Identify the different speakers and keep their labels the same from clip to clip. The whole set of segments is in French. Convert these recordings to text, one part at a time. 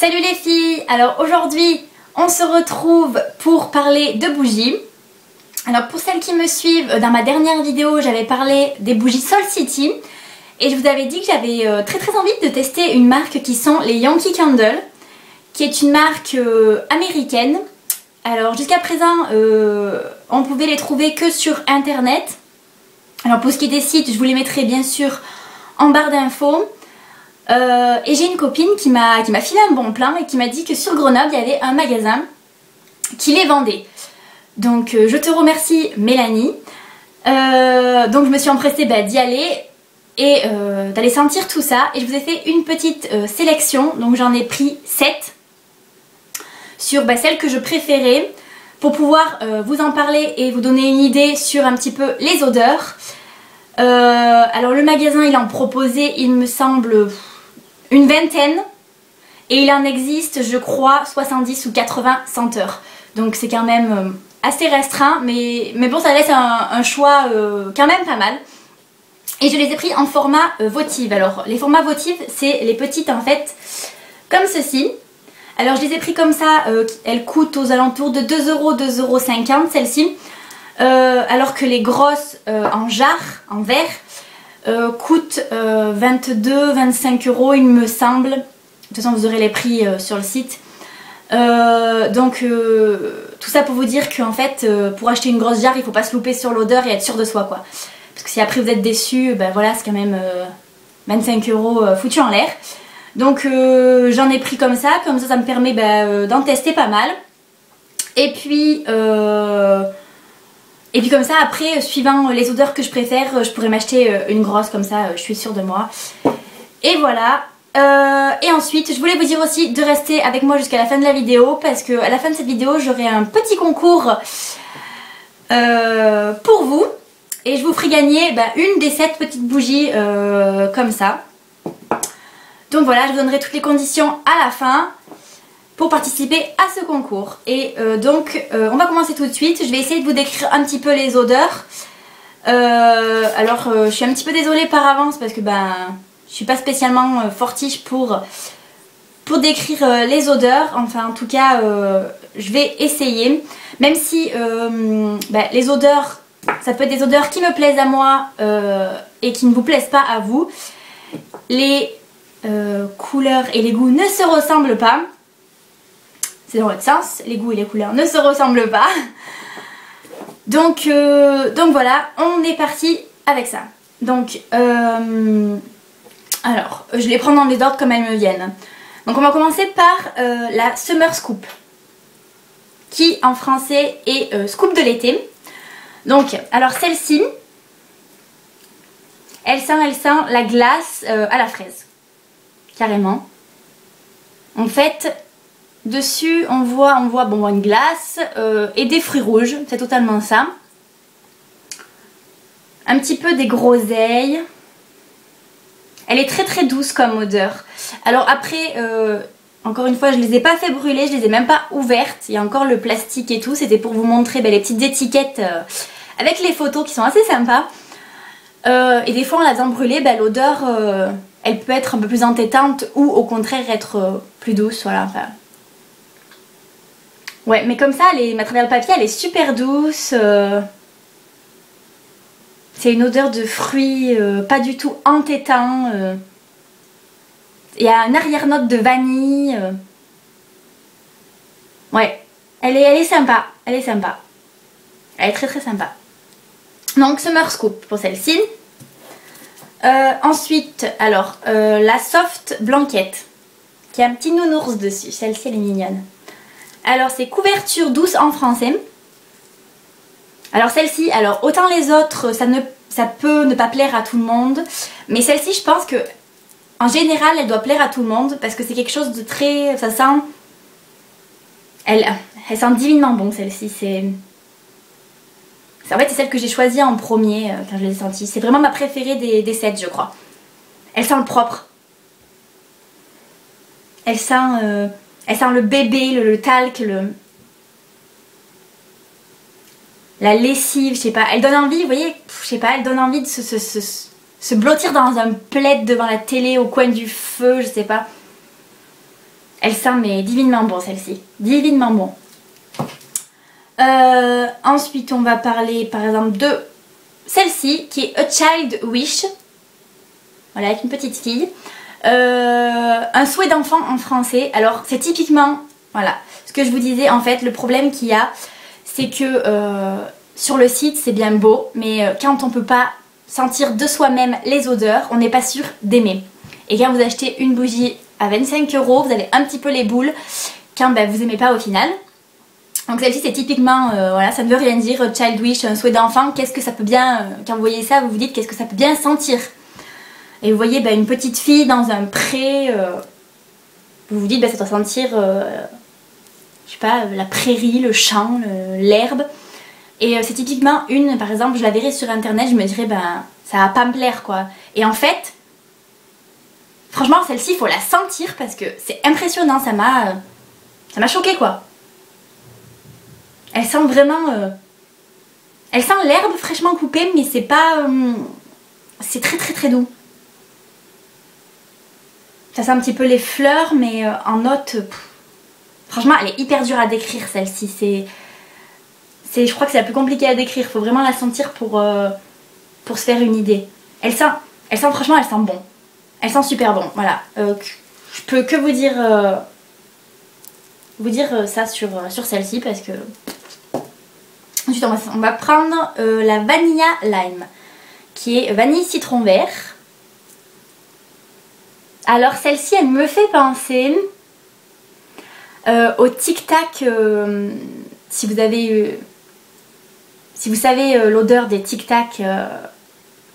Speaker 1: Salut les filles! Alors aujourd'hui on se retrouve pour parler de bougies. Alors pour celles qui me suivent, dans ma dernière vidéo j'avais parlé des bougies Soul City et je vous avais dit que j'avais très envie de tester une marque qui sont les Yankee Candle, qui est une marque américaine. Alors jusqu'à présent on pouvait les trouver que sur internet. Alors pour ce qui est des sites, je vous les mettrai bien sûr en barre d'infos. Et j'ai une copine qui m'a filé un bon plan et qui m'a dit que sur Grenoble il y avait un magasin qui les vendait. Donc je te remercie Mélanie. Donc je me suis empressée d'y aller et d'aller sentir tout ça. Et je vous ai fait une petite sélection. Donc j'en ai pris 7 sur celles que je préférais pour pouvoir vous en parler et vous donner une idée sur un petit peu les odeurs. Alors le magasin il en proposait, il me semble, une vingtaine, et il en existe je crois 70 ou 80 senteurs, donc c'est quand même assez restreint, mais bon, ça laisse un choix quand même pas mal. Et je les ai pris en format votive. Alors les formats votives c'est les petites en fait comme ceci. Alors je les ai pris comme ça, elles coûtent aux alentours de 2€, 2,50€ celles-ci, alors que les grosses en jarre, en verre, coûte 22-25€ il me semble. De toute façon vous aurez les prix sur le site. Donc tout ça pour vous dire qu'en fait pour acheter une grosse jarre il faut pas se louper sur l'odeur et être sûr de soi quoi. Parce que si après vous êtes déçus, voilà, c'est quand même 25€ foutus en l'air. Donc j'en ai pris comme ça me permet d'en tester pas mal. Et puis comme ça après, suivant les odeurs que je préfère, je pourrais m'acheter une grosse comme ça, je suis sûre de moi. Et voilà. Et ensuite, je voulais vous dire aussi de rester avec moi jusqu'à la fin de la vidéo, parce qu'à la fin de cette vidéo, j'aurai un petit concours pour vous. Et je vous ferai gagner une des 7 petites bougies comme ça. Donc voilà, je vous donnerai toutes les conditions à la fin pour participer à ce concours. Et donc on va commencer tout de suite. Je vais essayer de vous décrire un petit peu les odeurs. Alors je suis un petit peu désolée par avance parce que je suis pas spécialement fortiche pour décrire les odeurs. Enfin en tout cas je vais essayer. Même si les odeurs, ça peut être des odeurs qui me plaisent à moi et qui ne vous plaisent pas à vous. Les couleurs et les goûts ne se ressemblent pas. C'est dans l'autre sens, les goûts et les couleurs ne se ressemblent pas. Donc voilà, on est parti avec ça. Donc, alors, je les prends dans les ordres comme elles me viennent. Donc on va commencer par la Summer Scoop, qui en français est Scoop de l'été. Donc, alors celle-ci, elle sent la glace à la fraise, carrément. En fait, dessus on voit une glace et des fruits rouges, c'est totalement ça. Un petit peu des groseilles. Elle est très douce comme odeur. Alors après, encore une fois, je les ai pas fait brûler, je les ai même pas ouvertes. Il y a encore le plastique et tout, c'était pour vous montrer les petites étiquettes avec les photos qui sont assez sympas. Et des fois en la faisant brûler, l'odeur elle peut être un peu plus entêtante ou au contraire être plus douce, voilà. Enfin, ouais, mais comme ça, à travers le papier, elle est super douce. C'est une odeur de fruits pas du tout entêtant. Il y a une arrière-note de vanille. Ouais, elle est sympa. Elle est sympa. Elle est très sympa. Donc, Summer Scoop pour celle-ci. Ensuite, alors, la Soft Blanquette, qui a un petit nounours dessus. Celle-ci, elle est mignonne. Alors c'est couverture douce en français. Alors celle-ci, alors autant les autres ça peut ne pas plaire à tout le monde, mais celle-ci je pense que en général elle doit plaire à tout le monde parce que c'est quelque chose de très, ça sent, elle sent divinement bon celle-ci. En fait c'est celle que j'ai choisie en premier quand je l'ai sentie. C'est vraiment ma préférée des 7 je crois. Elle sent le propre. Elle sent le bébé, le talc, la lessive, je sais pas. Elle donne envie, vous voyez, je sais pas, elle donne envie de se blottir dans un plaid devant la télé au coin du feu, je sais pas. Elle sent mais divinement bon celle-ci, divinement bon. Ensuite on va parler par exemple de celle-ci qui est A Child Wish. Voilà, avec une petite fille. Un souhait d'enfant en français. Alors c'est typiquement, voilà, ce que je vous disais en fait, le problème qu'il y a, c'est que sur le site c'est bien beau, mais quand on peut pas sentir de soi-même les odeurs, on n'est pas sûr d'aimer. Et quand vous achetez une bougie à 25 €, vous avez un petit peu les boules quand ben, vous aimez pas au final. Donc celle-ci c'est typiquement, voilà, ça ne veut rien dire, Child Wish, un souhait d'enfant, qu'est-ce que ça peut bien, quand vous voyez ça, vous vous dites qu'est-ce que ça peut bien sentir. Et vous voyez une petite fille dans un pré, vous vous dites ça doit sentir, je sais pas, la prairie, le champ, l'herbe. Et c'est typiquement une, par exemple, je la verrais sur internet, je me dirais ça va pas me plaire quoi. Et en fait, franchement celle-ci il faut la sentir parce que c'est impressionnant, ça m'a choqué quoi. Elle sent vraiment... elle sent l'herbe fraîchement coupée, mais c'est pas... c'est très très très doux. Ça sent un petit peu les fleurs, mais en note... franchement, elle est hyper dure à décrire celle-ci. Je crois que c'est la plus compliquée à décrire. Il faut vraiment la sentir pour se faire une idée. Elle sent franchement, elle sent bon. Elle sent super bon, voilà. Je peux que vous dire ça sur celle-ci parce que... Ensuite on va prendre la Vanilla Lime qui est vanille citron vert. Alors celle-ci elle me fait penser au Tic Tac, si vous savez l'odeur des Tic Tac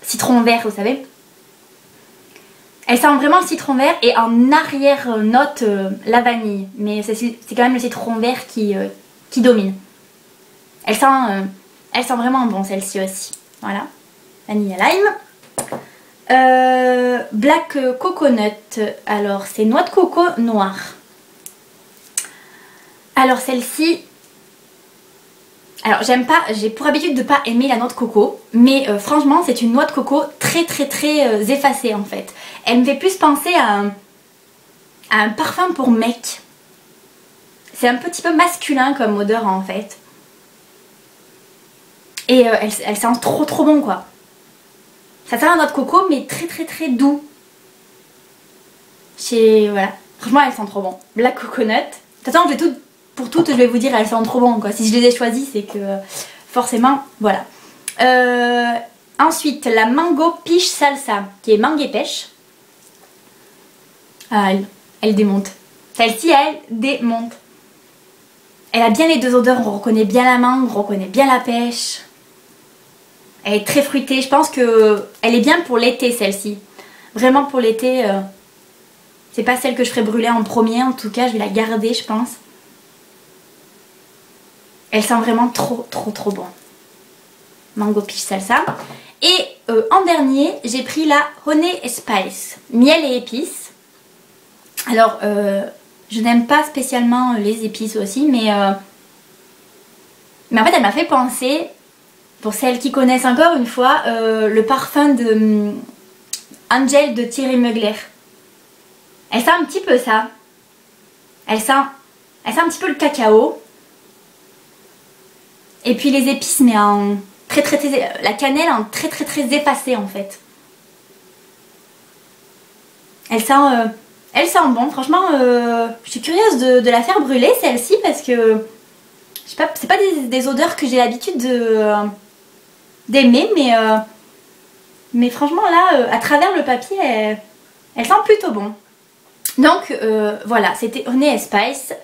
Speaker 1: citron vert, vous savez. Elle sent vraiment le citron vert et en arrière note la vanille, mais c'est quand même le citron vert qui domine. Elle sent vraiment bon celle-ci aussi. Voilà, Vanilla Lime. Black Coconut, alors c'est noix de coco noire. Alors celle-ci, alors j'aime pas, j'ai pour habitude de pas aimer la noix de coco, mais franchement c'est une noix de coco très effacée en fait. Elle me fait plus penser à un parfum pour mec. C'est un petit peu masculin comme odeur en fait. Et elle sent trop bon quoi. Ça sent la noix de coco mais très doux. Voilà. Franchement elle sent trop bon. Black Coconut. De toute façon pour toutes je vais vous dire elles sentent trop bon quoi. Si je les ai choisies c'est que forcément voilà. Ensuite la Mango Peach Salsa qui est mangue et pêche. Ah, elle démonte. Celle-ci elle démonte. Elle a bien les deux odeurs, on reconnaît bien la mangue, on reconnaît bien la pêche. Elle est très fruitée, je pense que elle est bien pour l'été celle-ci. Vraiment pour l'été, c'est pas celle que je ferai brûler en premier, en tout cas je vais la garder je pense. Elle sent vraiment trop bon. Mango Peach Salsa. Et en dernier, j'ai pris la Honey Spice, miel et épices. Alors, je n'aime pas spécialement les épices aussi, mais en fait elle m'a fait penser... Pour celles qui connaissent encore une fois, le parfum de Angel de Thierry Mugler. Elle sent un petit peu ça. Elle sent un petit peu le cacao. Et puis les épices, mais en la cannelle en très effacée en fait. Elle sent bon. Franchement, je suis curieuse de la faire brûler celle-ci parce que je sais pas, c'est pas des odeurs que j'ai l'habitude d'aimer, mais franchement là à travers le papier elle sent plutôt bon. Donc voilà, c'était Honey Spice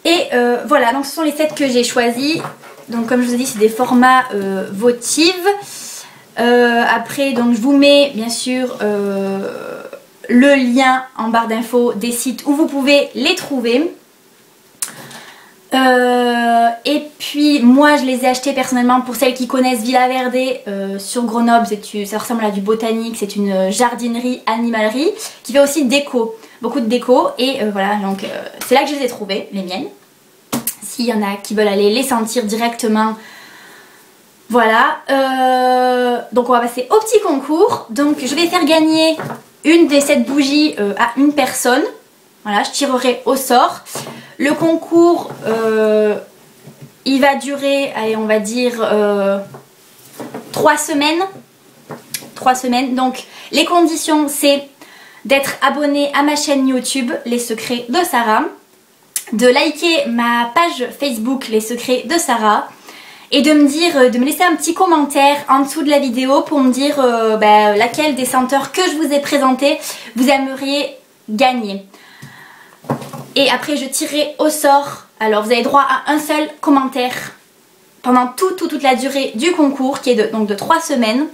Speaker 1: et voilà, donc ce sont les sets que j'ai choisis. Donc comme je vous ai dit c'est des formats votives. Après donc je vous mets bien sûr le lien en barre d'infos des sites où vous pouvez les trouver. Et puis moi je les ai achetés personnellement pour celles qui connaissent Villa Verde sur Grenoble. Ça ressemble à du botanique, c'est une jardinerie animalerie qui fait aussi déco, beaucoup de déco. Et voilà, donc c'est là que je les ai trouvées, les miennes. S'il y en a qui veulent aller les sentir directement, voilà. Donc on va passer au petit concours. Donc je vais faire gagner une des 7 bougies à une personne. Voilà, je tirerai au sort. Le concours, il va durer, allez, on va dire 3 semaines. 3 semaines. Donc, les conditions, c'est d'être abonné à ma chaîne YouTube, Les Secrets de Sarah, de liker ma page Facebook, Les Secrets de Sarah, et de me laisser un petit commentaire en dessous de la vidéo pour me dire laquelle des senteurs que je vous ai présentées vous aimeriez gagner. Et après je tirerai au sort, alors vous avez droit à un seul commentaire pendant toute la durée du concours qui est donc de 3 semaines.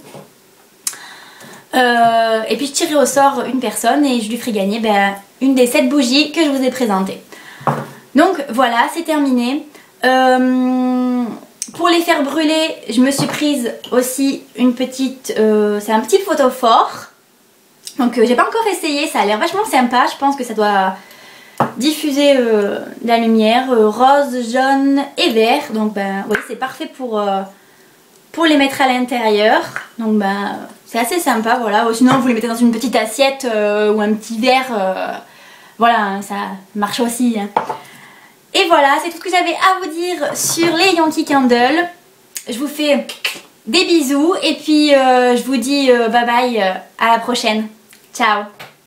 Speaker 1: Et puis je tirerai au sort une personne et je lui ferai gagner une des 7 bougies que je vous ai présentées. Donc voilà, c'est terminé. Pour les faire brûler, je me suis prise aussi une petite... c'est un petit photophore. Donc j'ai pas encore essayé, ça a l'air vachement sympa. Je pense que ça doit diffuser la lumière rose, jaune et vert. Donc oui, c'est parfait pour les mettre à l'intérieur. Donc c'est assez sympa, voilà. Ou sinon vous les mettez dans une petite assiette ou un petit verre. Voilà, ça marche aussi. Hein. Et voilà, c'est tout ce que j'avais à vous dire sur les Yankee Candle. Je vous fais des bisous et puis je vous dis bye bye, à la prochaine. Ciao!